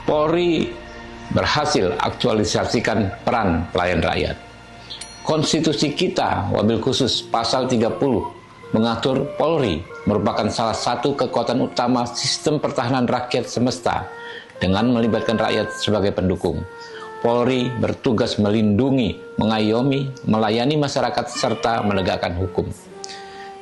Polri berhasil aktualisasikan peran pelayan rakyat. Konstitusi kita, wabil khusus pasal 30, mengatur Polri merupakan salah satu kekuatan utama sistem pertahanan rakyat semesta dengan melibatkan rakyat sebagai pendukung. Polri bertugas melindungi, mengayomi, melayani masyarakat serta menegakkan hukum.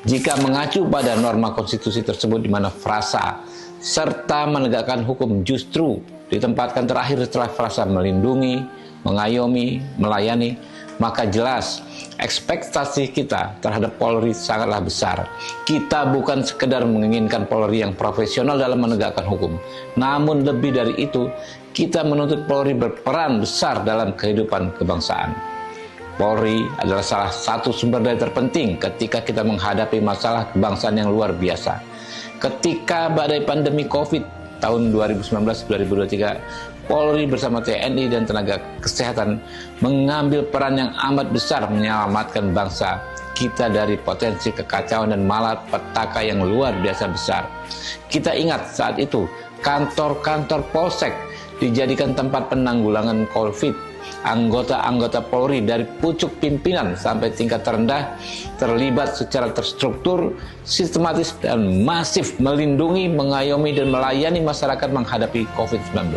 Jika mengacu pada norma konstitusi tersebut di mana frasa serta menegakkan hukum justru ditempatkan terakhir setelah frasa melindungi, mengayomi, melayani, maka jelas ekspektasi kita terhadap Polri sangatlah besar. Kita bukan sekedar menginginkan Polri yang profesional dalam menegakkan hukum, namun lebih dari itu, kita menuntut Polri berperan besar dalam kehidupan kebangsaan. Polri adalah salah satu sumber daya terpenting ketika kita menghadapi masalah kebangsaan yang luar biasa. Ketika badai pandemi COVID tahun 2019-2023, Polri bersama TNI dan tenaga kesehatan mengambil peran yang amat besar menyelamatkan bangsa kita dari potensi kekacauan dan malapetaka yang luar biasa besar. Kita ingat saat itu kantor-kantor Polsek dijadikan tempat penanggulangan COVID. Anggota-anggota Polri dari pucuk pimpinan sampai tingkat terendah terlibat secara terstruktur, sistematis dan masif melindungi, mengayomi dan melayani masyarakat menghadapi COVID-19.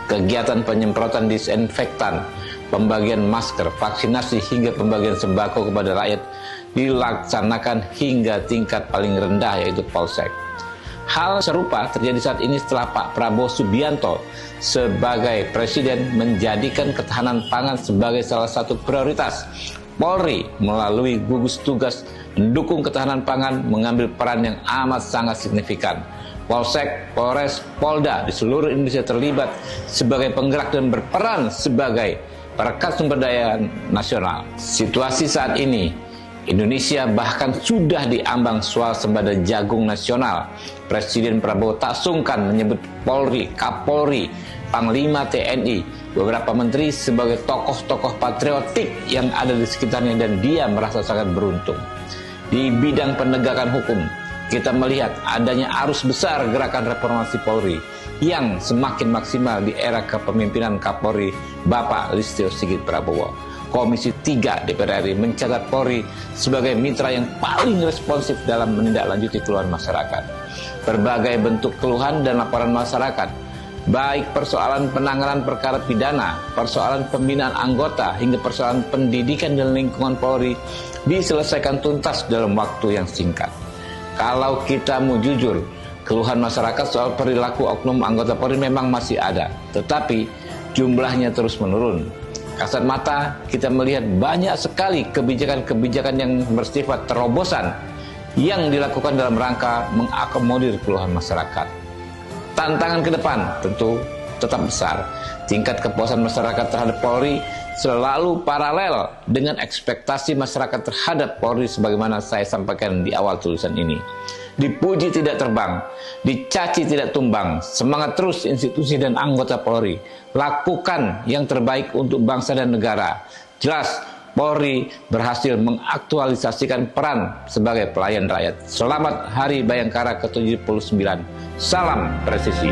Kegiatan penyemprotan disinfektan, pembagian masker, vaksinasi hingga pembagian sembako kepada rakyat dilaksanakan hingga tingkat paling rendah yaitu Polsek. Hal serupa terjadi saat ini setelah Pak Prabowo Subianto sebagai presiden menjadikan ketahanan pangan sebagai salah satu prioritas. Polri melalui gugus tugas mendukung ketahanan pangan mengambil peran yang amat sangat signifikan. Polsek, Polres, Polda di seluruh Indonesia terlibat sebagai penggerak dan berperan sebagai perekat sumber daya nasional. Situasi saat ini Indonesia bahkan sudah diambang swasembada jagung nasional. Presiden Prabowo tak sungkan menyebut Polri, Kapolri, Panglima TNI, beberapa menteri sebagai tokoh-tokoh patriotik yang ada di sekitarnya dan dia merasa sangat beruntung. Di bidang penegakan hukum, kita melihat adanya arus besar gerakan reformasi Polri yang semakin maksimal di era kepemimpinan Kapolri Bapak Listio Sigit Prabowo. Komisi 3 DPR RI mencatat Polri sebagai mitra yang paling responsif dalam menindaklanjuti keluhan masyarakat. Berbagai bentuk keluhan dan laporan masyarakat, baik persoalan penanganan perkara pidana, persoalan pembinaan anggota, hingga persoalan pendidikan dan lingkungan Polri diselesaikan tuntas dalam waktu yang singkat. Kalau kita mau jujur, keluhan masyarakat soal perilaku oknum anggota Polri memang masih ada, tetapi jumlahnya terus menurun. Kasat mata kita melihat banyak sekali kebijakan-kebijakan yang bersifat terobosan yang dilakukan dalam rangka mengakomodir keluhan masyarakat. Tantangan ke depan tentu tetap besar. Tingkat kepuasan masyarakat terhadap Polri selalu paralel dengan ekspektasi masyarakat terhadap Polri sebagaimana saya sampaikan di awal tulisan ini. Dipuji tidak terbang, dicaci tidak tumbang. Semangat terus institusi dan anggota Polri. Lakukan yang terbaik untuk bangsa dan negara. Jelas Polri berhasil mengaktualisasikan peran sebagai pelayan rakyat. Selamat Hari Bayangkara ke-79. Salam presisi.